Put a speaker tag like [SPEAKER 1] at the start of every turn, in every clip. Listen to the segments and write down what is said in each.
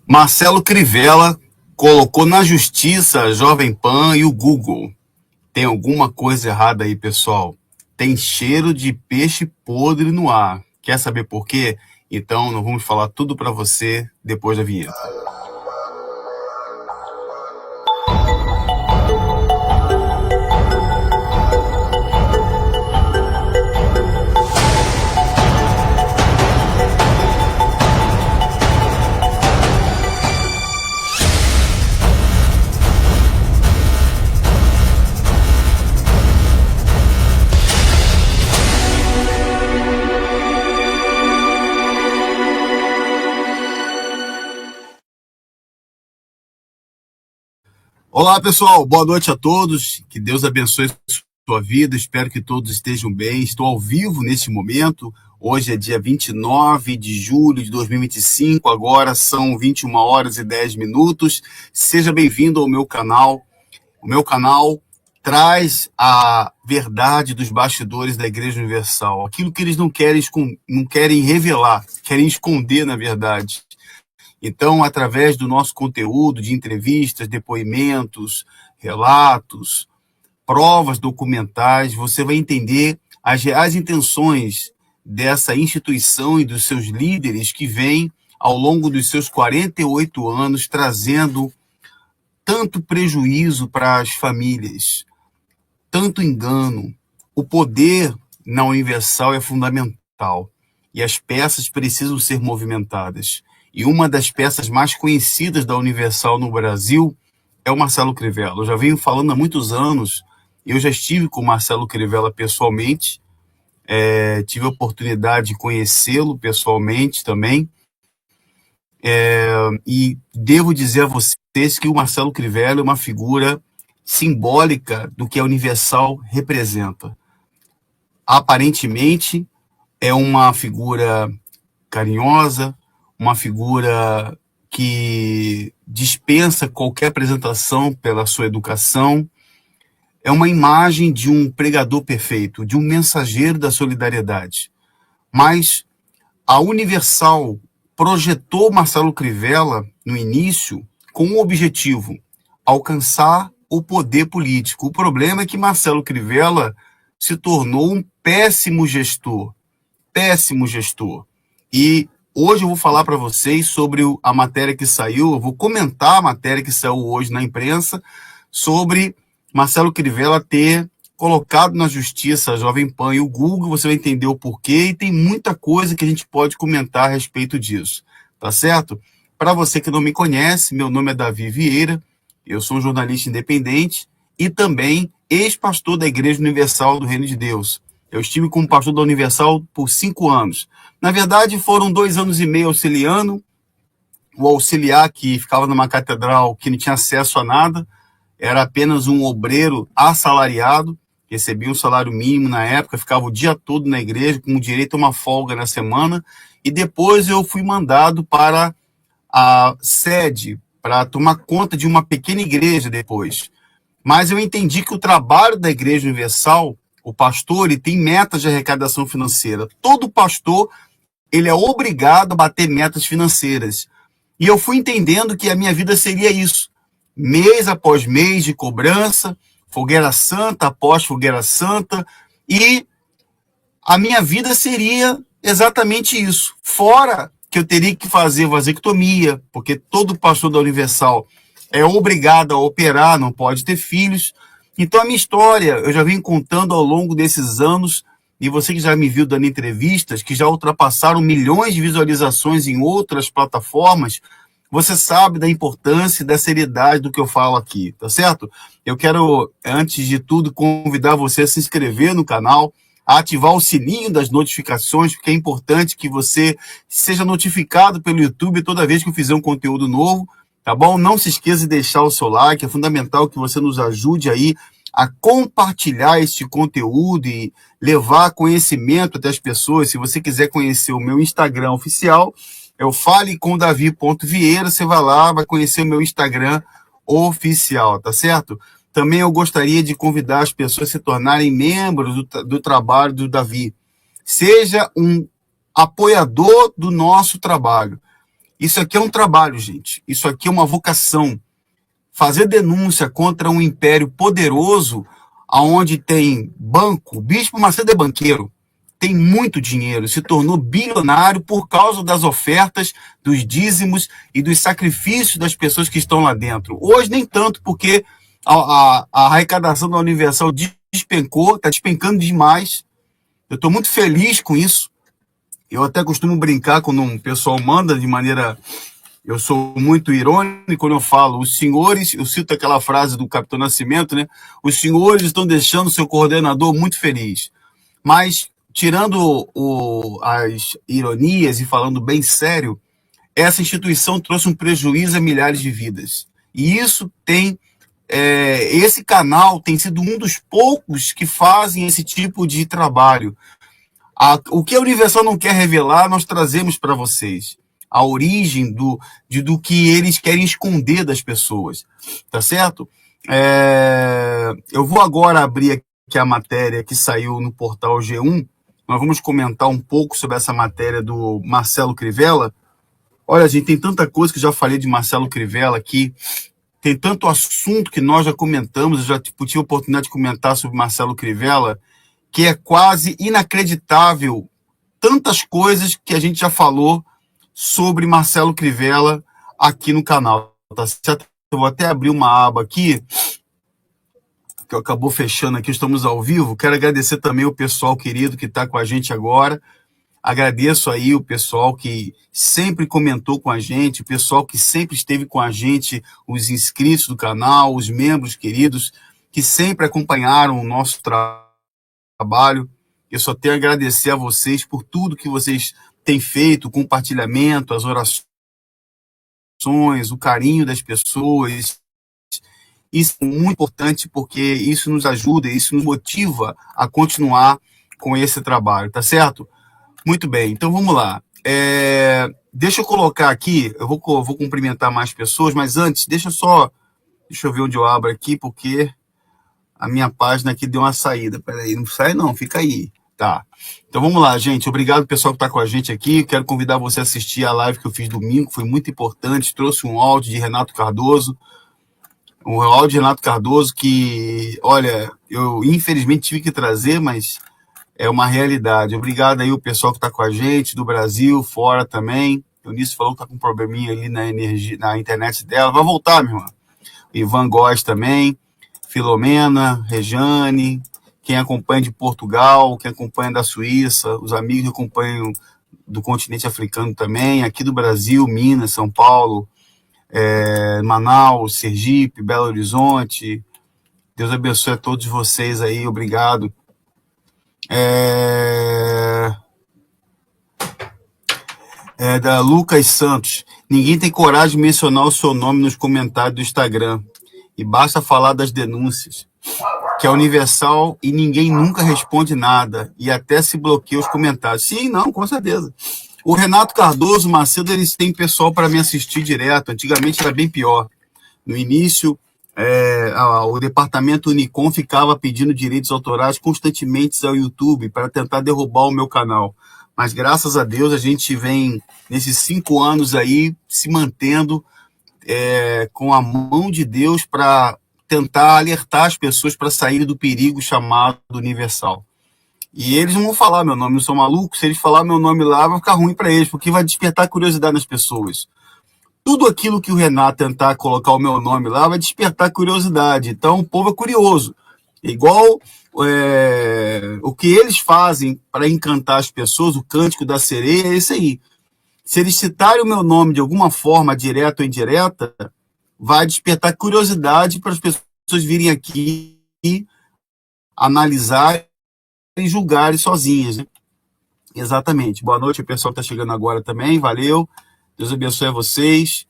[SPEAKER 1] Marcelo Crivella colocou na justiça a Jovem Pan e o Google. Tem alguma coisa errada aí, pessoal? Tem cheiro de peixe podre no ar. Quer saber por quê? Então, nós vamos falar tudo para você depois da vinheta. Olá, pessoal. Boa noite a todos. Que Deus abençoe a sua vida. Espero que todos estejam bem. Estou ao vivo neste momento. Hoje é dia 29 de julho de 2025. Agora são 21 horas e 10 minutos. Seja bem-vindo ao meu canal. O meu canal traz a verdade dos bastidores da Igreja Universal. Aquilo que eles não querem revelar, querem esconder, na verdade. Então, através do nosso conteúdo de entrevistas, depoimentos, relatos, provas documentais, você vai entender as reais intenções dessa instituição e dos seus líderes que vêm, ao longo dos seus 48 anos, trazendo tanto prejuízo para as famílias, tanto engano. O poder na Universal é fundamental e as peças precisam ser movimentadas. E uma das peças mais conhecidas da Universal no Brasil é o Marcelo Crivella. Eu já venho falando há muitos anos, eu já estive com o Marcelo Crivella pessoalmente, tive a oportunidade de conhecê-lo pessoalmente também, e devo dizer a vocês que o Marcelo Crivella é uma figura simbólica do que a Universal representa. Aparentemente, é uma figura carinhosa, uma figura que dispensa qualquer apresentação pela sua educação. É uma imagem de um pregador perfeito, de um mensageiro da solidariedade. Mas a Universal projetou Marcelo Crivella no início com um objetivo: alcançar o poder político. O problema é que Marcelo Crivella se tornou um péssimo gestor. Péssimo gestor. E hoje eu vou falar para vocês sobre a matéria que saiu, eu vou comentar a matéria que saiu hoje na imprensa sobre Marcelo Crivella ter colocado na justiça a Jovem Pan e o Google. Você vai entender o porquê e tem muita coisa que a gente pode comentar a respeito disso, tá certo? Para você que não me conhece, meu nome é Davi Vieira, eu sou um jornalista independente e também ex-pastor da Igreja Universal do Reino de Deus. Eu estive como pastor da Universal por 5 anos. Na verdade, foram 2 anos e meio auxiliando. O auxiliar que ficava numa catedral que não tinha acesso a nada, era apenas um obreiro assalariado, recebia um salário mínimo na época, ficava o dia todo na igreja, com direito a uma folga na semana, e depois eu fui mandado para a sede, para tomar conta de uma pequena igreja depois. Mas eu entendi que o trabalho da Igreja Universal, o pastor, ele tem metas de arrecadação financeira. Todo pastor, ele é obrigado a bater metas financeiras. E eu fui entendendo que a minha vida seria isso. Mês após mês de cobrança, fogueira santa após fogueira santa, e a minha vida seria exatamente isso. Fora que eu teria que fazer vasectomia, porque todo pastor da Universal é obrigado a operar, não pode ter filhos. Então a minha história, eu já venho contando ao longo desses anos, e você que já me viu dando entrevistas, que já ultrapassaram milhões de visualizações em outras plataformas, você sabe da importância e da seriedade do que eu falo aqui, tá certo? Eu quero, antes de tudo, convidar você a se inscrever no canal, a ativar o sininho das notificações, porque é importante que você seja notificado pelo YouTube toda vez que eu fizer um conteúdo novo, tá bom? Não se esqueça de deixar o seu like, é fundamental que você nos ajude aí a compartilhar este conteúdo e levar conhecimento até as pessoas. Se você quiser conhecer o meu Instagram oficial, é o falecomdavi.vieira, você vai lá, vai conhecer o meu Instagram oficial, tá certo? Também eu gostaria de convidar as pessoas a se tornarem membros do trabalho do Davi. Seja um apoiador do nosso trabalho. Isso aqui é um trabalho, gente. Isso aqui é uma vocação. Fazer denúncia contra um império poderoso, aonde tem banco, Bispo Macedo é banqueiro, tem muito dinheiro, se tornou bilionário por causa das ofertas, dos dízimos e dos sacrifícios das pessoas que estão lá dentro. Hoje nem tanto, porque a arrecadação da Universal despencou, está despencando demais. Eu estou muito feliz com isso. Eu até costumo brincar quando um pessoal manda de maneira... Eu sou muito irônico quando eu falo, os senhores, eu cito aquela frase do Capitão Nascimento, né? Os senhores estão deixando o seu coordenador muito feliz. Mas, tirando as ironias e falando bem sério, essa instituição trouxe um prejuízo a milhares de vidas. E isso tem... esse canal tem sido um dos poucos que fazem esse tipo de trabalho. O que a Universal não quer revelar, nós trazemos para vocês. A origem do que eles querem esconder das pessoas, tá certo? Eu vou agora abrir aqui a matéria que saiu no portal G1, nós vamos comentar um pouco sobre essa matéria do Marcelo Crivella. Olha, gente, tem tanta coisa que eu já falei de Marcelo Crivella aqui, tem tanto assunto que nós já comentamos, eu já tive a oportunidade de comentar sobre Marcelo Crivella, que é quase inacreditável, tantas coisas que a gente já falou sobre Marcelo Crivella aqui no canal, tá certo? Eu vou até abrir uma aba aqui, que acabou fechando aqui, estamos ao vivo. Quero agradecer também o pessoal querido que está com a gente agora. Agradeço aí o pessoal que sempre comentou com a gente, o pessoal que sempre esteve com a gente, os inscritos do canal, os membros queridos, que sempre acompanharam o nosso trabalho. Eu só tenho a agradecer a vocês por tudo que vocês têm feito, o compartilhamento, as orações, o carinho das pessoas. Isso é muito importante porque isso nos ajuda, isso nos motiva a continuar com esse trabalho, tá certo? Muito bem, então vamos lá. Deixa eu colocar aqui, eu vou cumprimentar mais pessoas, mas antes, deixa eu ver onde eu abro aqui, porque a minha página aqui deu uma saída. Peraí, não sai não, fica aí. Tá. Então vamos lá, gente. Obrigado pessoal que está com a gente aqui. Quero convidar você a assistir a live que eu fiz domingo, foi muito importante. Trouxe um áudio de Renato Cardoso. Um áudio de Renato Cardoso que, olha, eu infelizmente tive que trazer, mas é uma realidade. Obrigado aí o pessoal que está com a gente, do Brasil, fora também. Eunice falou que está com um probleminha ali na energia, na internet dela. Vai voltar, meu irmão. Ivan Góes também. Filomena, Rejane, quem acompanha de Portugal, quem acompanha da Suíça, os amigos que acompanham do continente africano também, aqui do Brasil, Minas, São Paulo, Manaus, Sergipe, Belo Horizonte. Deus abençoe a todos vocês aí, obrigado. Da Lucas Santos. Ninguém tem coragem de mencionar o seu nome nos comentários do Instagram. E basta falar das denúncias, que é universal e ninguém nunca responde nada, e até se bloqueia os comentários. Sim, não, com certeza. O Renato Cardoso, Macedo, eles têm pessoal para me assistir direto. Antigamente era bem pior. No início, o departamento Unicom ficava pedindo direitos autorais constantemente ao YouTube para tentar derrubar o meu canal. Mas graças a Deus a gente vem, nesses 5 anos aí, se mantendo com a mão de Deus para tentar alertar as pessoas para saírem do perigo chamado universal. E eles não vão falar meu nome, não são malucos. Se eles falar meu nome lá, vai ficar ruim para eles, porque vai despertar curiosidade nas pessoas. Tudo aquilo que o Renato tentar colocar o meu nome lá vai despertar curiosidade. Então o povo é curioso. Igual o que eles fazem para encantar as pessoas, o cântico da sereia, é isso aí. Se eles citarem o meu nome de alguma forma, direta ou indireta, vai despertar curiosidade para as pessoas virem aqui analisar e julgarem sozinhas, né? Exatamente. Boa noite, o pessoal que está chegando agora também, valeu. Deus abençoe a vocês.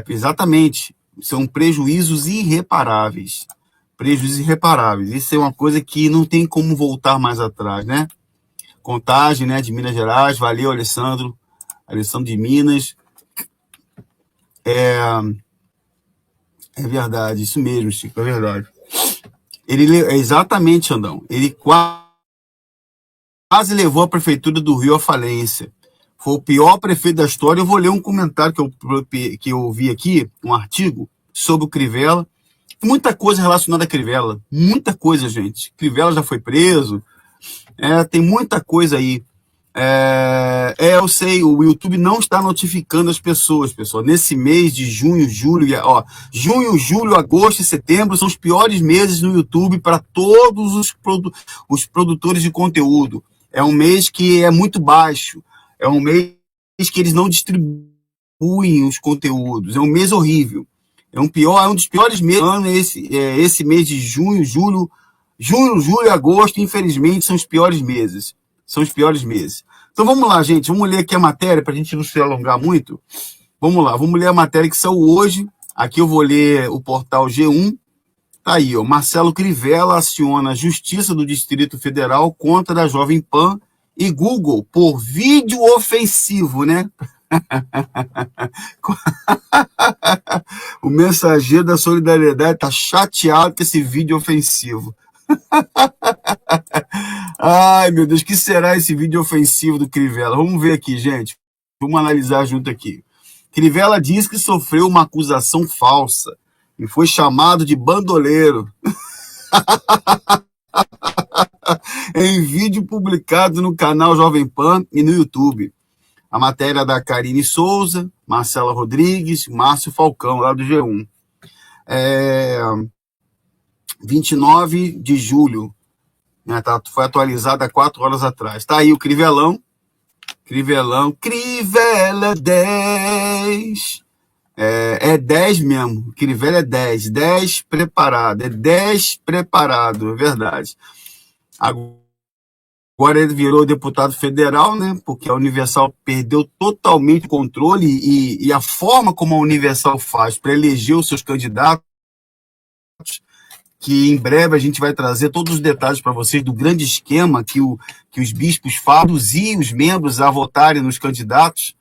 [SPEAKER 1] Exatamente. São prejuízos irreparáveis. Prejuízos irreparáveis. Isso é uma coisa que não tem como voltar mais atrás, né? Contagem, né, de Minas Gerais. Valeu, Alessandro. Alessandro de Minas. É verdade, isso mesmo, Chico, é verdade. Exatamente, Xandão. Ele quase levou a prefeitura do Rio à falência. Foi o pior prefeito da história. Eu vou ler um comentário que eu vi aqui, um artigo sobre o Crivella. Muita coisa relacionada a Crivella. Muita coisa, gente. Crivella já foi preso. Tem muita coisa aí. Eu sei, o YouTube não está notificando as pessoas, pessoal. Nesse mês de junho, julho, junho, julho, agosto e setembro são os piores meses no YouTube para todos os produtores de conteúdo. É um mês que é muito baixo. É um mês que eles não distribuem os conteúdos. É um mês horrível. É um dos piores meses do ano, esse mês de junho, julho e agosto, infelizmente, são os piores meses. São os piores meses. Então vamos lá, gente. Vamos ler aqui a matéria para a gente não se alongar muito. Vamos lá, vamos ler a matéria que saiu hoje. Aqui eu vou ler o portal G1. Tá aí, ó. Marcelo Crivella aciona a Justiça do Distrito Federal contra a Jovem Pan e Google por vídeo ofensivo, né? O mensageiro da solidariedade tá chateado com esse vídeo ofensivo. Ai, meu Deus, que será esse vídeo ofensivo do Crivella? Vamos ver aqui, gente. Vamos analisar junto aqui. Crivella diz que sofreu uma acusação falsa e foi chamado de bandoleiro. Em vídeo publicado no canal Jovem Pan e no YouTube. A matéria da Karine Souza, Marcela Rodrigues, Márcio Falcão, lá do G1. 29 de julho. Né, foi atualizada há 4 horas atrás. Tá aí o Crivella 10. É 10 mesmo. Crivella é 10. 10 preparado. É 10 preparado, é verdade. Agora ele virou deputado federal, né? Porque a Universal perdeu totalmente o controle e a forma como a Universal faz para eleger os seus candidatos, que em breve a gente vai trazer todos os detalhes para vocês do grande esquema que os bispos fazem, induzir os membros a votarem nos candidatos.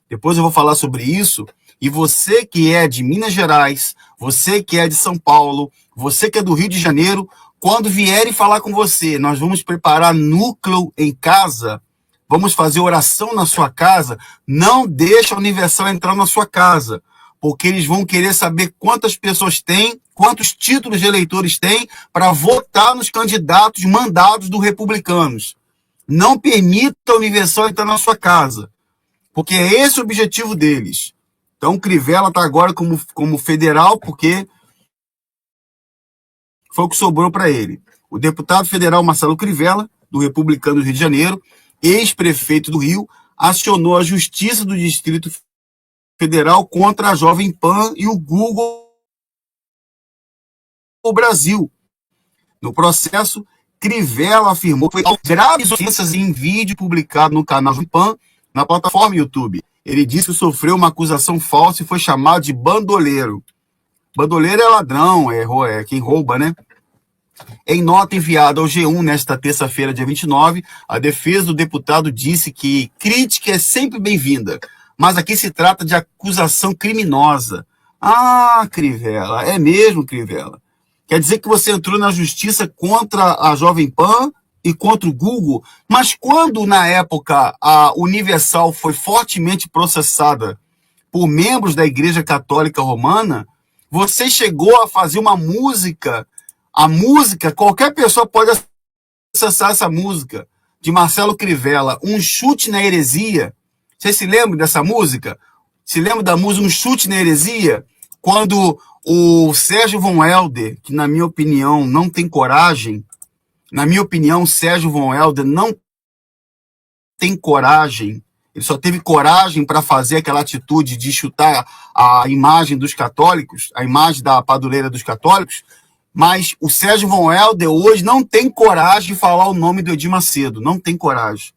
[SPEAKER 1] Depois eu vou falar sobre isso. E você que é de Minas Gerais, você que é de São Paulo, você que é do Rio de Janeiro, quando vierem falar com você, nós vamos preparar núcleo em casa, vamos fazer oração na sua casa, não deixa a Universal entrar na sua casa, porque eles vão querer saber quantas pessoas tem, quantos títulos de eleitores tem para votar nos candidatos mandados dos republicanos. Não permita a Universal entrar na sua casa, porque é esse o objetivo deles. Então, Crivella está agora como federal, porque foi o que sobrou para ele. O deputado federal Marcelo Crivella, do Republicano do Rio de Janeiro, ex-prefeito do Rio, acionou a Justiça do Distrito Federal contra a Jovem Pan e o Google Brasil. No processo, Crivella afirmou que foi graves ofensas em vídeo publicado no canal Jovem Pan, na plataforma YouTube. Ele disse que sofreu uma acusação falsa e foi chamado de bandoleiro. Bandoleiro é ladrão, é quem rouba, né? Em nota enviada ao G1 nesta terça-feira, dia 29, a defesa do deputado disse que crítica é sempre bem-vinda, mas aqui se trata de acusação criminosa. Ah, Crivella, é mesmo, Crivella? Quer dizer que você entrou na justiça contra a Jovem Pan e contra o Google, mas quando, na época, a Universal foi fortemente processada por membros da Igreja Católica Romana, você chegou a fazer uma música. A música, qualquer pessoa pode acessar essa música, de Marcelo Crivella, Um Chute na Heresia. Vocês se lembram dessa música? Se lembram da música Um Chute na Heresia? Quando o Sérgio Von Helder, que na minha opinião não tem coragem, Sérgio Von Helder não tem coragem, ele só teve coragem para fazer aquela atitude de chutar a imagem dos católicos, a imagem da padroeira dos católicos, mas o Sérgio Von Helder hoje não tem coragem de falar o nome do Edir Macedo, não tem coragem.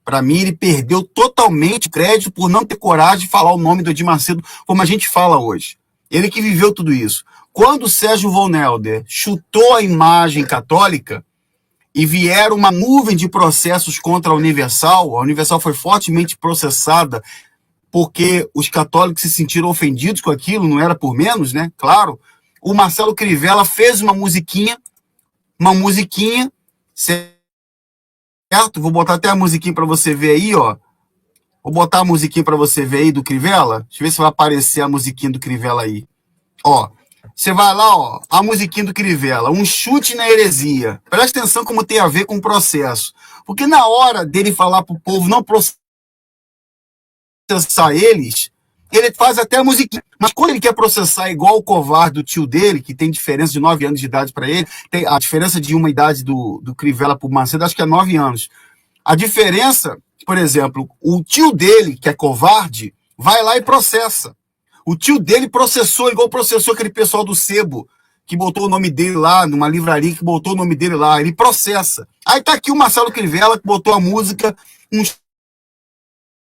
[SPEAKER 1] Para mim, ele perdeu totalmente crédito por não ter coragem de falar o nome do Edir Macedo como a gente fala hoje. Ele que viveu tudo isso. Quando o Sérgio Von Helder chutou a imagem católica e vieram uma nuvem de processos contra a Universal foi fortemente processada porque os católicos se sentiram ofendidos com aquilo, não era por menos, né? Claro. O Marcelo Crivella fez uma musiquinha, Vou botar até a musiquinha para você ver aí, ó. Vou botar a musiquinha para você ver aí do Crivella. Deixa eu ver se vai aparecer a musiquinha do Crivella aí. Ó, você vai lá, ó, a musiquinha do Crivella, um chute na heresia. Presta atenção como tem a ver com o processo. Porque na hora dele falar pro povo não processar eles, ele faz até a musiquinha. Mas quando ele quer processar igual o covarde do tio dele, que tem diferença de 9 anos de idade para ele, tem a diferença de uma idade do Crivella pro Macedo, acho que é 9 anos. A diferença, por exemplo, o tio dele, que é covarde, vai lá e processa. O tio dele processou, igual processou aquele pessoal do Sebo, que botou o nome dele lá, numa livraria, que botou o nome dele lá. Ele processa. Aí tá aqui o Marcelo Crivella, que botou a música Um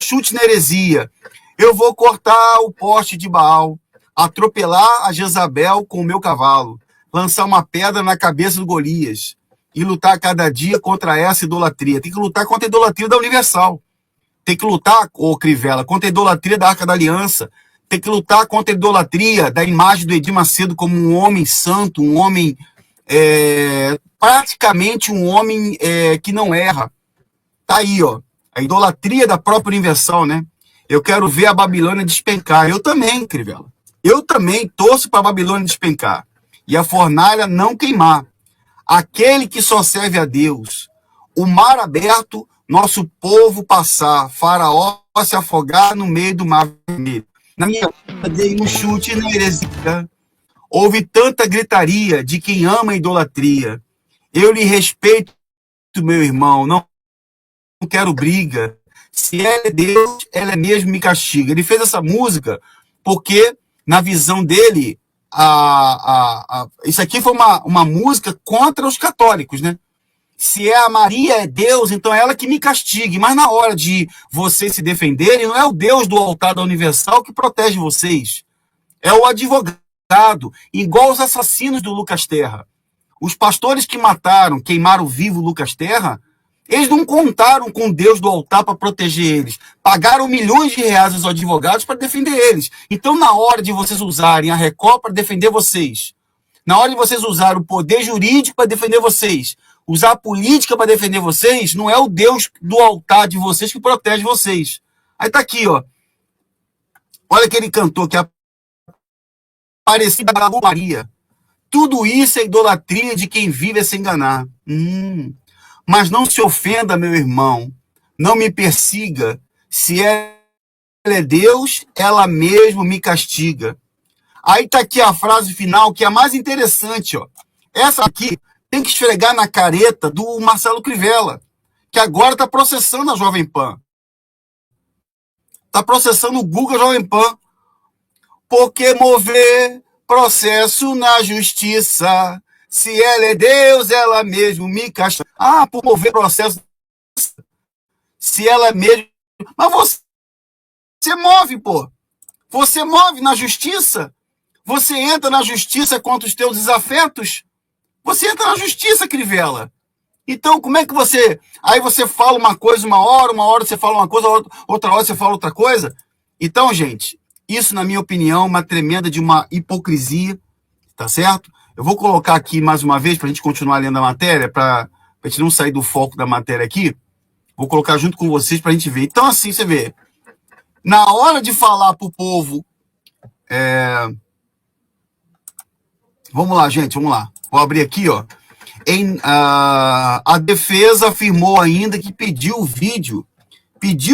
[SPEAKER 1] Chute na Heresia. Eu vou cortar o poste de Baal, atropelar a Jezabel com o meu cavalo, lançar uma pedra na cabeça do Golias e lutar cada dia contra essa idolatria. Tem que lutar contra a idolatria da Universal. Tem que lutar, ô Crivella, contra a idolatria da Arca da Aliança. Tem que lutar contra a idolatria da imagem do Edir Macedo como um homem santo, um homem, praticamente um homem que não erra. Tá aí, ó. A idolatria da própria Universal, né? Eu quero ver a Babilônia despencar. Eu também, Crivella. Eu também torço para a Babilônia despencar. E a fornalha não queimar. Aquele que só serve a Deus. O mar aberto, nosso povo passar. Faraó se afogar no meio do mar vermelho. Na minha vida dei um chute na heresia. Houve tanta gritaria de quem ama a idolatria. Eu lhe respeito, meu irmão. Não quero briga. Se ela é Deus, ela mesmo me castiga. Ele fez essa música porque, na visão dele, isso aqui foi uma música contra os católicos, né? Se a Maria é Deus, então é ela que me castigue. Mas na hora de vocês se defenderem, não é o Deus do altar da Universal que protege vocês. É o advogado, igual os assassinos do Lucas Terra. Os pastores que queimaram vivo o Lucas Terra, eles não contaram com Deus do altar para proteger eles. Pagaram milhões de reais aos advogados para defender eles. Então, na hora de vocês usarem a Record para defender vocês, na hora de vocês usarem o poder jurídico para defender vocês, usar a política para defender vocês, não é o Deus do altar de vocês que protege vocês. Aí tá aqui, ó. Olha aquele cantor que é parecido com Maria. Tudo isso é idolatria de quem vive a se enganar. Mas não se ofenda, meu irmão. Não me persiga. Se ela é Deus, ela mesmo me castiga. Aí tá aqui a frase final, que é a mais interessante, ó. Essa aqui tem que esfregar na careta do Marcelo Crivella, que agora tá processando a Jovem Pan. Tá processando o Guga Jovem Pan. Porque mover processo na justiça. Se ela é Deus, ela mesmo me castiga. Por mover processo. Se ela é mesmo. Mas você move, pô. Você move na justiça. Você entra na justiça contra os teus desafetos. Você entra na justiça, Crivella. Então, como é que você... Aí você fala uma coisa uma hora você fala uma coisa, outra hora você fala outra coisa. Então, gente, isso, na minha opinião, é uma tremenda de uma hipocrisia, tá certo? Eu vou colocar aqui mais uma vez, para a gente continuar lendo a matéria, para a gente não sair do foco da matéria aqui. Vou colocar junto com vocês para a gente ver. Então, assim, você vê. Na hora de falar para o povo... Vamos lá, gente, vamos lá. Vou abrir aqui, ó. A defesa afirmou ainda que pediu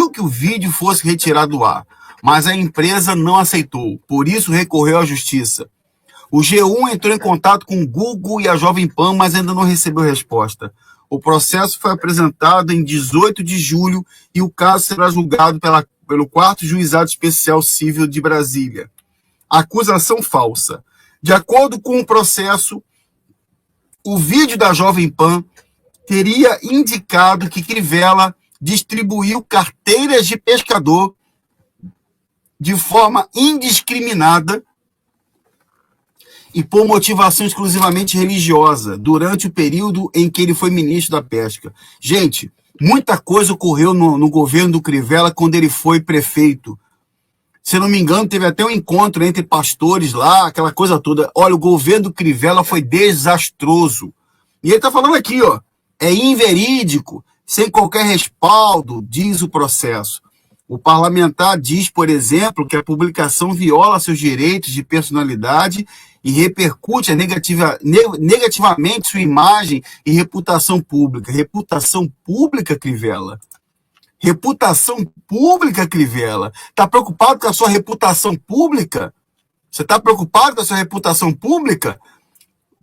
[SPEAKER 1] que o vídeo fosse retirado do ar, mas a empresa não aceitou, por isso recorreu à justiça. O G1 entrou em contato com o Google e a Jovem Pan, mas ainda não recebeu resposta. O processo foi apresentado em 18 de julho e o caso será julgado pelo 4º Juizado Especial Civil de Brasília. Acusação falsa. De acordo com o processo, o vídeo da Jovem Pan teria indicado que Crivella distribuiu carteiras de pescador de forma indiscriminada e por motivação exclusivamente religiosa, durante o período em que ele foi ministro da Pesca. Gente, muita coisa ocorreu no governo do Crivella quando ele foi prefeito. Se não me engano, teve até um encontro entre pastores lá, aquela coisa toda. Olha, o governo do Crivella foi desastroso. E ele está falando aqui, ó, é inverídico. sem qualquer respaldo, diz o processo. O parlamentar diz, por exemplo, que a publicação viola seus direitos de personalidade e repercute negativamente sua imagem e reputação pública. Reputação pública, Crivella? Reputação pública, Crivella? Está preocupado com a sua reputação pública? Você está preocupado com a sua reputação pública?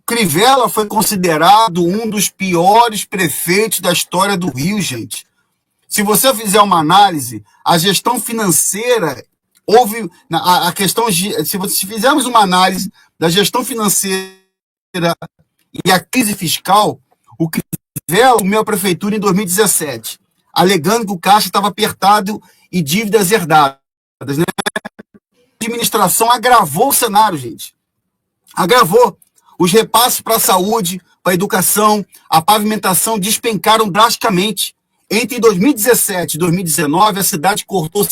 [SPEAKER 1] Crivella foi considerado um dos piores prefeitos da história do Rio, gente. Se você fizer uma análise, a gestão financeira, houve a questão, se fizermos uma análise da gestão financeira e a crise fiscal, o Crivella assumiu a prefeitura em 2017, alegando que o caixa estava apertado e dívidas herdadas, né? A administração agravou o cenário, gente. Agravou. Os repasses para a saúde, para a educação, a pavimentação despencaram drasticamente. Entre 2017 e 2019, a cidade cortou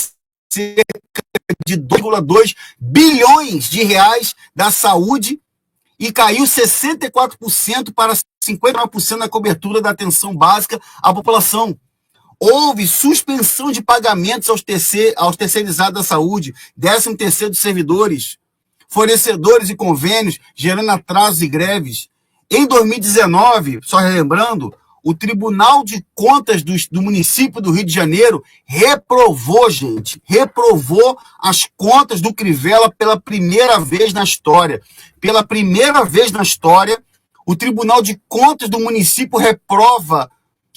[SPEAKER 1] cerca de 2,2 bilhões de reais da saúde e caiu 64% para 59% na cobertura da atenção básica à população. Houve suspensão de pagamentos aos terceirizados da saúde, 13º dos servidores, fornecedores e convênios, gerando atrasos e greves. Em 2019, só relembrando, o Tribunal de Contas do município do Rio de Janeiro reprovou as contas do Crivella pela primeira vez na história. Pela primeira vez na história, o Tribunal de Contas do município reprova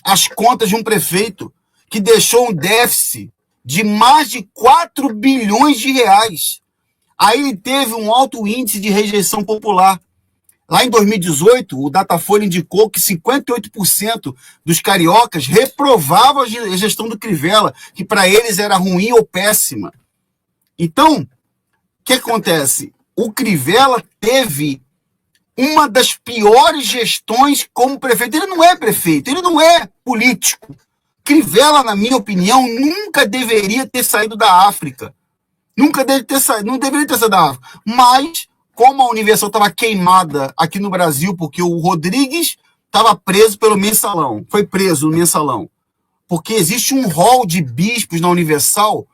[SPEAKER 1] as contas de um prefeito que deixou um déficit de mais de 4 bilhões de reais. Aí ele teve um alto índice de rejeição popular. Lá em 2018, o Datafolha indicou que 58% dos cariocas reprovavam a gestão do Crivella, que para eles era ruim ou péssima. Então, o que acontece? O Crivella teve uma das piores gestões como prefeito. Ele não é prefeito, ele não é político. Crivella, na minha opinião, nunca deveria ter saído da África. Não deveria ter saído da África. Mas, como a Universal estava queimada aqui no Brasil, porque o Rodrigues estava preso pelo Mensalão, foi preso no Mensalão, porque existe um rol de bispos na Universal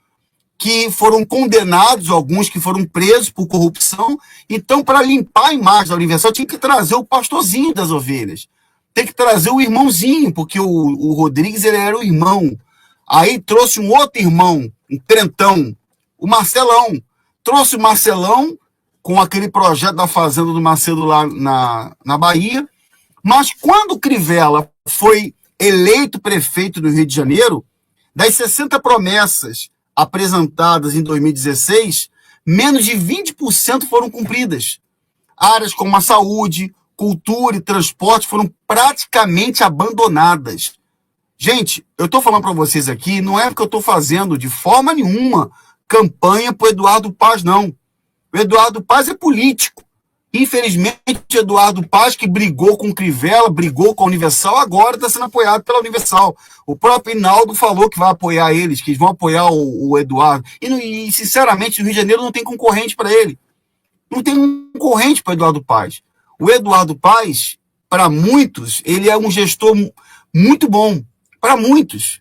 [SPEAKER 1] que foram condenados, alguns que foram presos por corrupção. Então, para limpar a imagem da Universal, tinha que trazer o pastorzinho das ovelhas, tem que trazer o irmãozinho, porque o Rodrigues ele era o irmão. Aí trouxe um outro irmão, um trentão, o Marcelão. Trouxe o Marcelão com aquele projeto da fazenda do Macedo lá na Bahia. Mas quando o Crivella foi eleito prefeito do Rio de Janeiro, das 60 promessas apresentadas em 2016, menos de 20% foram cumpridas. Áreas como a saúde, cultura e transporte foram praticamente abandonadas. Gente, eu estou falando para vocês aqui, não é porque eu estou fazendo de forma nenhuma campanha para o Eduardo Paz, não. O Eduardo Paz é político. Infelizmente, o Eduardo Paz, que brigou com o Crivella, brigou com a Universal, agora está sendo apoiado pela Universal. O próprio Hinaldo falou que vai apoiar eles, que eles vão apoiar o Eduardo. E, sinceramente, no Rio de Janeiro não tem concorrente para ele. Não tem concorrente para o Eduardo Paz. O Eduardo Paz, para muitos, ele é um gestor muito bom. Para muitos.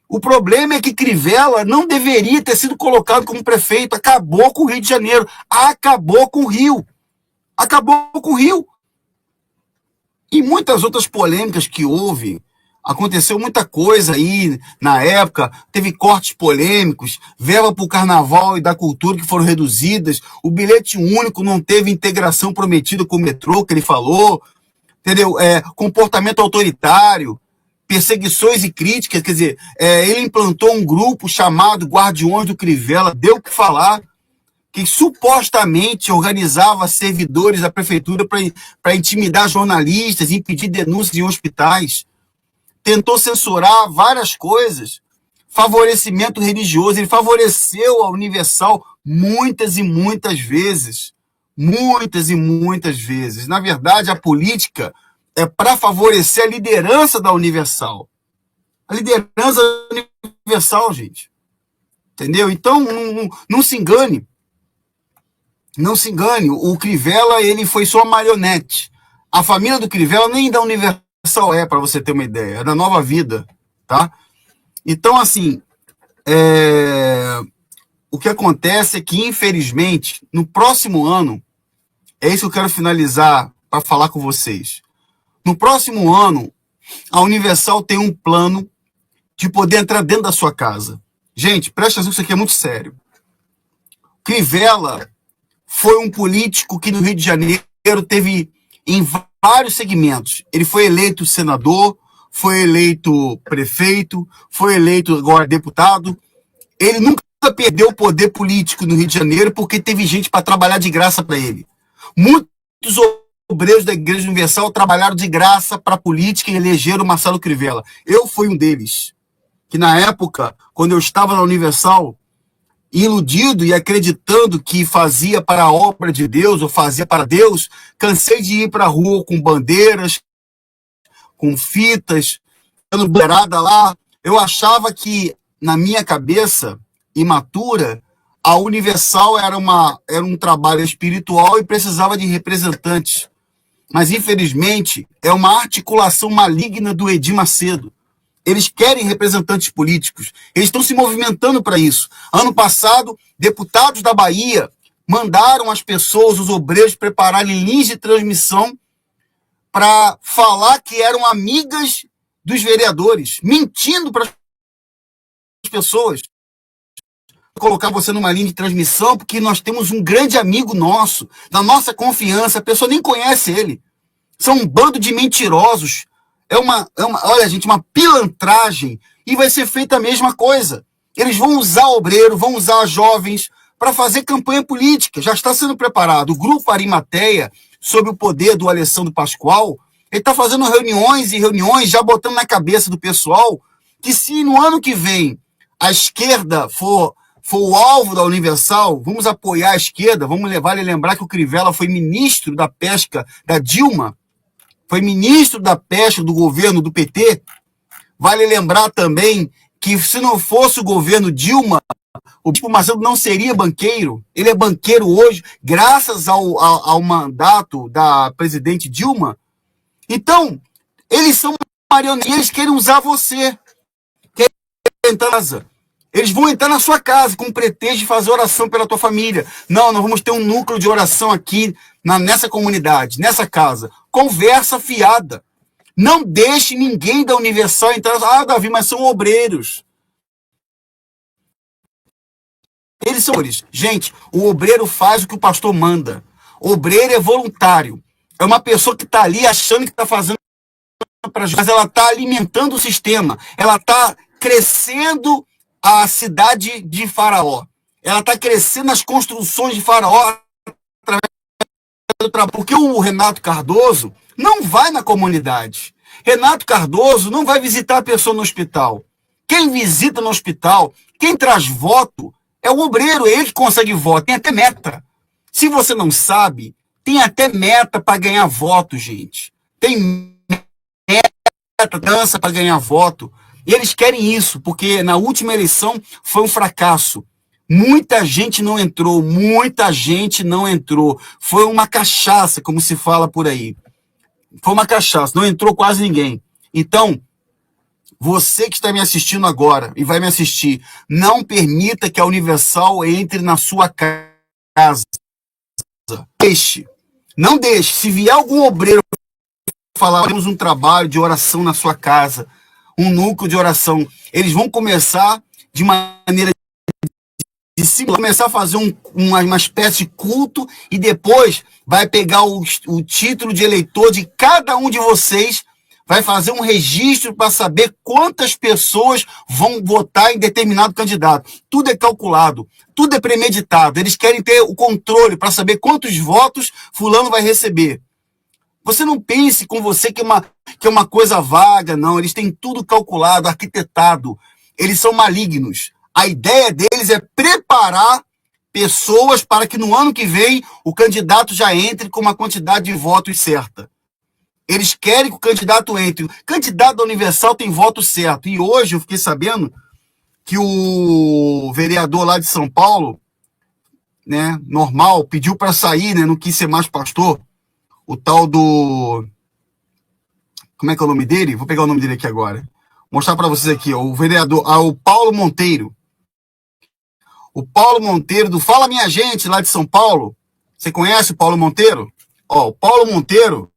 [SPEAKER 1] O problema é que Crivella não deveria ter sido colocado como prefeito. Acabou com o Rio de Janeiro. Acabou com o Rio. Acabou com o Rio. E muitas outras polêmicas que houve. Aconteceu muita coisa aí na época. Teve cortes polêmicos, verba para o carnaval e da cultura que foram reduzidas. O bilhete único não teve integração prometida com o metrô, que ele falou. Entendeu? Comportamento autoritário, perseguições e críticas. Quer dizer, ele implantou um grupo chamado Guardiões do Crivella, deu o que falar, que supostamente organizava servidores da prefeitura para intimidar jornalistas, impedir denúncias em hospitais. Tentou censurar várias coisas. Favorecimento religioso. Ele favoreceu a Universal muitas e muitas vezes. Muitas e muitas vezes. Na verdade, a política é para favorecer a liderança da Universal. A liderança da Universal, gente. Entendeu? Então, não se engane. Não se engane, o Crivella ele foi só marionete. A família do Crivella nem da Universal para você ter uma ideia, é da Nova Vida, tá? Então, assim, o que acontece é que, infelizmente, no próximo ano, é isso que eu quero finalizar para falar com vocês. No próximo ano, a Universal tem um plano de poder entrar dentro da sua casa. Gente, presta atenção, isso aqui é muito sério. Crivella foi um político que no Rio de Janeiro teve em vários segmentos. Ele foi eleito senador, foi eleito prefeito, foi eleito agora deputado. Ele nunca perdeu o poder político no Rio de Janeiro porque teve gente para trabalhar de graça para ele. Muitos obreiros da Igreja Universal trabalharam de graça para a política e elegeram Marcelo Crivella. Eu fui um deles, que na época, quando eu estava na Universal, iludido e acreditando que fazia para a obra de Deus ou fazia para Deus, cansei de ir para a rua com bandeiras, com fitas, dando beirada lá. Eu achava que, na minha cabeça imatura, a Universal era um trabalho espiritual e precisava de representantes. Mas, infelizmente, é uma articulação maligna do Edir Macedo. Eles querem representantes políticos. Eles estão se movimentando para isso. Ano passado, deputados da Bahia mandaram as pessoas, os obreiros, prepararem linhas de transmissão para falar que eram amigas dos vereadores, mentindo para as pessoas. Colocar você numa linha de transmissão porque nós temos um grande amigo nosso, da nossa confiança, a pessoa nem conhece ele. São um bando de mentirosos. Olha, gente, uma pilantragem. E vai ser feita a mesma coisa. Eles vão usar obreiro, vão usar jovens para fazer campanha política. Já está sendo preparado. O Grupo Arimateia, sob o poder do Alessandro Pascoal, ele está fazendo reuniões e reuniões, já botando na cabeça do pessoal que se no ano que vem a esquerda for o alvo da Universal, vamos apoiar a esquerda, vamos lembrar que o Crivella foi ministro da pesca da Dilma, foi ministro da pesca do governo do PT. Vale lembrar também que se não fosse o governo Dilma, o Bispo Macedo não seria banqueiro. Ele é banqueiro hoje, graças ao mandato da presidente Dilma. Então, eles são marionetes, eles querem usar você. Querem entrar na casa. Eles vão entrar na sua casa com o pretexto de fazer oração pela tua família. Não, nós vamos ter um núcleo de oração aqui nessa comunidade, nessa casa. Conversa fiada. Não deixe ninguém da Universal entrar. Ah, Davi, mas são obreiros. Eles são obreiros. Gente, o obreiro faz o que o pastor manda. O obreiro é voluntário. É uma pessoa que está ali achando que está fazendo para mas ela está alimentando o sistema. Ela está crescendo a cidade de Faraó. Ela está crescendo as construções de Faraó através do trabalho. Porque o Renato Cardoso não vai na comunidade. Renato Cardoso não vai visitar a pessoa no hospital. Quem visita no hospital, quem traz voto, é o obreiro, é ele que consegue voto. Tem até meta. Se você não sabe, tem até meta para ganhar voto, gente. Tem meta, dança para ganhar voto. E eles querem isso, porque na última eleição foi um fracasso. Muita gente não entrou, Foi uma cachaça, como se fala por aí. Foi uma cachaça, não entrou quase ninguém. Então, você que está me assistindo agora e vai me assistir, não permita que a Universal entre na sua casa. Não deixe. Se vier algum obreiro falar, temos um trabalho de oração na sua casa, um núcleo de oração, eles vão começar de maneira de começar a fazer uma espécie de culto e depois vai pegar o título de eleitor de cada um de vocês, vai fazer um registro para saber quantas pessoas vão votar em determinado candidato. Tudo é calculado, tudo é premeditado. Eles querem ter o controle para saber quantos votos fulano vai receber. Você não pense com você que é uma coisa vaga, não. Eles têm tudo calculado, arquitetado. Eles são malignos. A ideia deles é preparar pessoas para que no ano que vem o candidato já entre com uma quantidade de votos certa. Eles querem que o candidato entre. O candidato da Universal tem voto certo. E hoje eu fiquei sabendo que o vereador lá de São Paulo, né, normal, pediu para sair, né, não quis ser mais pastor. O tal do... Como é que é o nome dele? Vou pegar o nome dele aqui agora. mostrar para vocês aqui, ó, o vereador, o Paulo Monteiro. O Paulo Monteiro do Fala Minha Gente, lá de São Paulo. Você conhece o Paulo Monteiro? Ó, o Paulo Monteiro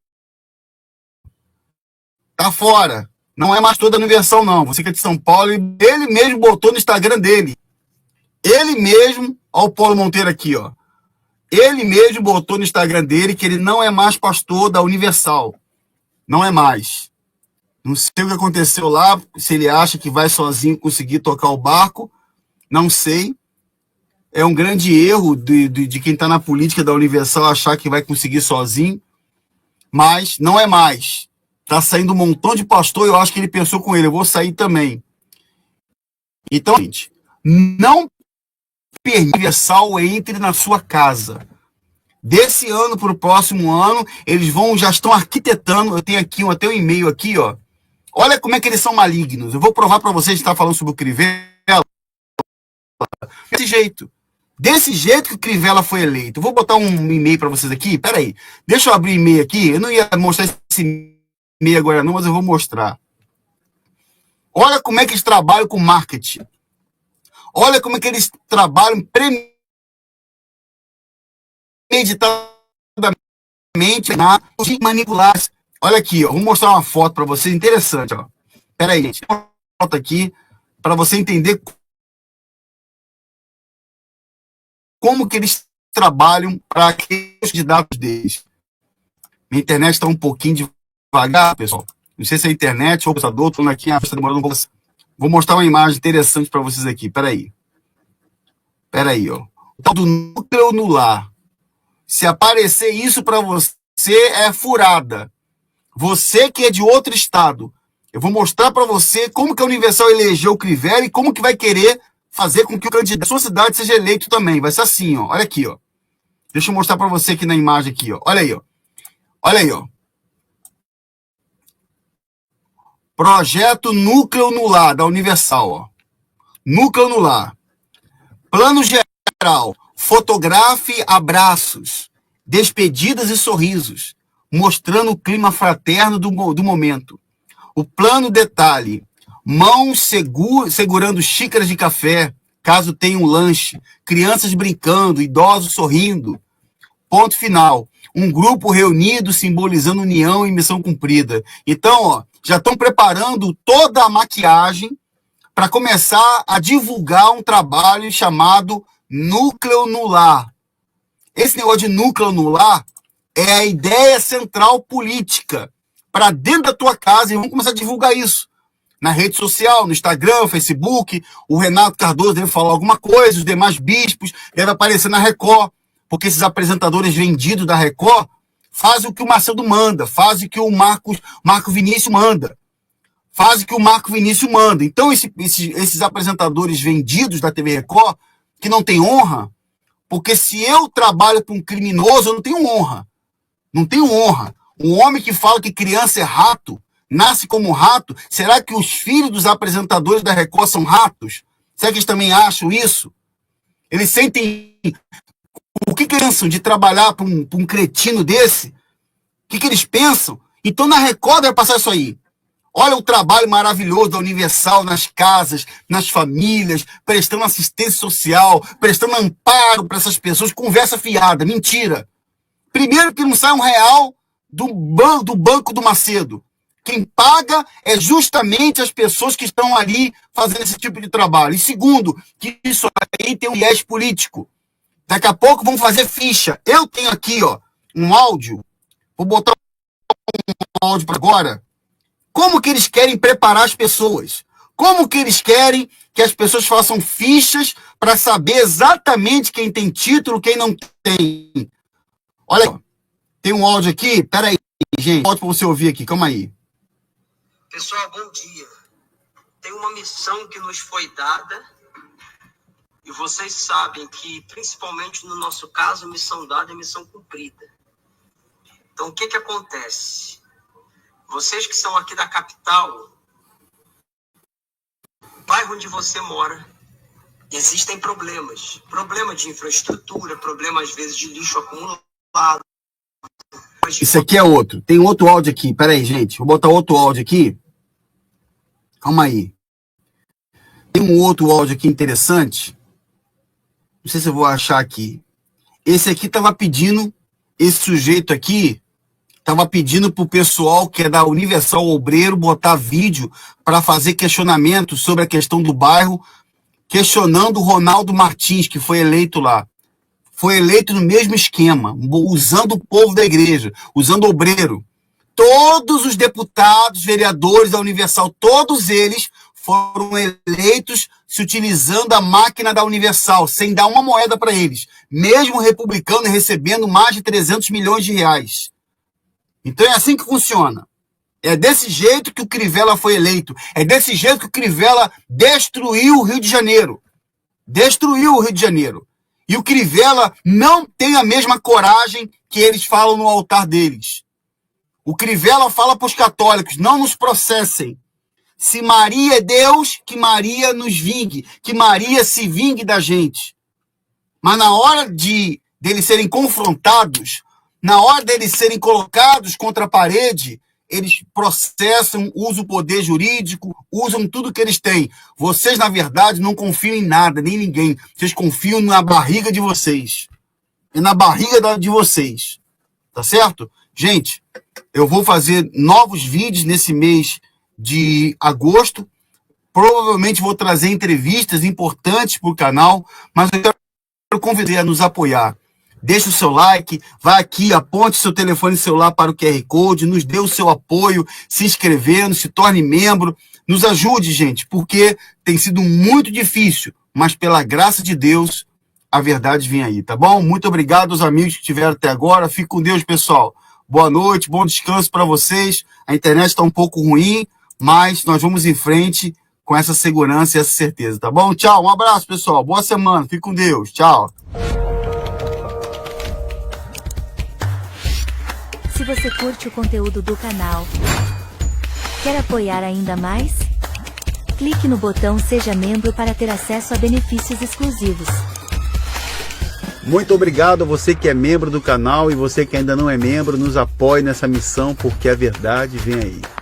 [SPEAKER 1] tá fora. Não é mais toda a Universal, não. Você que é de São Paulo, ele mesmo botou no Instagram dele. Ele mesmo, ó, o Paulo Monteiro aqui, ó. Ele mesmo botou no Instagram dele que ele não é mais pastor da Universal. Não é mais. Não sei o que aconteceu lá, se ele acha que vai sozinho conseguir tocar o barco. Não sei. É um grande erro de quem está na política da Universal achar que vai conseguir sozinho, mas não é mais. Está saindo um montão de pastor e eu acho que ele pensou com ele, eu vou sair também. Então, gente, não permita que a Universal entre na sua casa. Desse ano para o próximo ano, eles já estão arquitetando, eu tenho aqui até um e-mail aqui, ó. Olha como é que eles são malignos. Eu vou provar para vocês, está falando sobre o Crivella. Desse jeito que o Crivella foi eleito. Eu vou botar um e-mail para vocês aqui. Peraí, deixa eu abrir o e-mail aqui. Eu não ia mostrar esse e-mail agora não, mas eu vou mostrar. Olha como é que eles trabalham com marketing. Olha como é que eles trabalham premeditadamente na manipular. Olha aqui, ó. Vou mostrar uma foto para vocês interessante, ó. Peraí, gente. Uma foto aqui para você entender como que eles trabalham para aqueles candidatos deles. Minha internet está um pouquinho devagar, pessoal. Não sei se é a internet ou o computador, estou aqui, está demorando um pouco. Vou mostrar uma imagem interessante para vocês aqui. Peraí, ó. O tal do núcleo anular. Se aparecer isso para você, é furada. Você que é de outro estado, eu vou mostrar para você como que a Universal elegeu o Crivella e como que vai querer fazer com que o candidato da sua cidade seja eleito também. Vai ser assim, ó. Olha aqui, ó. Deixa eu mostrar para você aqui na imagem aqui, ó. Olha aí, ó. Olha aí, ó. Projeto Núcleo Anular da Universal, ó. Núcleo Anular. Plano geral. Fotografe abraços, despedidas e sorrisos, mostrando o clima fraterno do momento. O plano detalhe. Mãos segurando xícaras de café, caso tenha um lanche, crianças brincando, idosos sorrindo. Ponto final. Um grupo reunido simbolizando união e missão cumprida. Então, ó, já estão preparando toda a maquiagem para começar a divulgar um trabalho chamado Núcleo Anular. Esse negócio de núcleo anular é a ideia central política para dentro da tua casa e vamos começar a divulgar isso. Na rede social, no Instagram, Facebook, o Renato Cardoso deve falar alguma coisa, os demais bispos devem aparecer na Record, porque esses apresentadores vendidos da Record fazem o que o Marcelo manda, fazem o que o Marco Vinícius manda, fazem o que o Marco Vinícius manda. Então, esses apresentadores vendidos da TV Record, que não têm honra, porque se eu trabalho com um criminoso, eu não tenho honra. Não tenho honra. Um homem que fala que criança é rato, nasce como rato, será que os filhos dos apresentadores da Record são ratos? Será que eles também acham isso? Eles sentem... O que pensam de trabalhar para um cretino desse? O que eles pensam? Então na Record vai passar isso aí. Olha o trabalho maravilhoso da Universal nas casas, nas famílias, prestando assistência social, prestando amparo para essas pessoas. Conversa fiada, mentira. Primeiro que não sai R$1 do banco do Macedo. Quem paga é justamente as pessoas que estão ali fazendo esse tipo de trabalho. E segundo, que isso aí tem um viés político. Daqui a pouco vão fazer ficha. Eu tenho aqui, ó, um áudio. Vou botar um áudio para agora. Como que eles querem preparar as pessoas? Como que eles querem que as pessoas façam fichas para saber exatamente quem tem título, quem não tem? Olha, tem um áudio aqui. Pera aí, gente. Pode para você ouvir aqui. Calma aí.
[SPEAKER 2] Pessoal, bom dia. Tem uma missão que nos foi dada e vocês sabem que, principalmente no nosso caso, missão dada é missão cumprida. Então, o que acontece? Vocês que são aqui da capital, bairro onde você mora, existem problemas. Problema de infraestrutura, problema às vezes de lixo acumulado.
[SPEAKER 1] Isso aqui é outro. Tem outro áudio aqui. Pera aí, gente. Vou botar outro áudio aqui. Calma aí. Tem um outro áudio aqui interessante. Não sei se eu vou achar aqui. Esse aqui estava pedindo, esse sujeito aqui estava pedindo para o pessoal que é da Universal Obreiro botar vídeo para fazer questionamento sobre a questão do bairro, questionando o Ronaldo Martins, que foi eleito lá. Foi eleito no mesmo esquema, usando o povo da igreja, usando o obreiro. Todos os deputados, vereadores da Universal, todos eles foram eleitos se utilizando a máquina da Universal, sem dar uma moeda para eles, mesmo republicano recebendo mais de 300 milhões de reais. Então é assim que funciona. É desse jeito que o Crivella foi eleito. É desse jeito que o Crivella destruiu o Rio de Janeiro. Destruiu o Rio de Janeiro. E o Crivella não tem a mesma coragem que eles falam no altar deles. O Crivella fala para os católicos, não nos processem. Se Maria é Deus, que Maria nos vingue, que Maria se vingue da gente. Mas na hora deles serem confrontados, na hora deles serem colocados contra a parede, eles processam, usam o poder jurídico, usam tudo que eles têm. Vocês, na verdade, não confiam em nada, nem em ninguém. Vocês confiam na barriga de vocês. E na barriga de vocês. Tá certo? Gente, eu vou fazer novos vídeos nesse mês de agosto. Provavelmente vou trazer entrevistas importantes para o canal, mas eu quero convidar a nos apoiar. Deixa o seu like, vai aqui, aponte seu telefone celular para o QR Code, nos dê o seu apoio, se inscrevendo, se torne membro, nos ajude, gente, porque tem sido muito difícil, mas pela graça de Deus, a verdade vem aí, tá bom? Muito obrigado aos amigos que estiveram até agora, fique com Deus, pessoal. Boa noite, bom descanso para vocês, a internet está um pouco ruim, mas nós vamos em frente com essa segurança e essa certeza, tá bom? Tchau, um abraço, pessoal, boa semana, fique com Deus, tchau.
[SPEAKER 3] Se você curte o conteúdo do canal, quer apoiar ainda mais? Clique no botão Seja Membro para ter acesso a benefícios exclusivos.
[SPEAKER 1] Muito obrigado a você que é membro do canal e você que ainda não é membro, nos apoie nessa missão porque a verdade vem aí.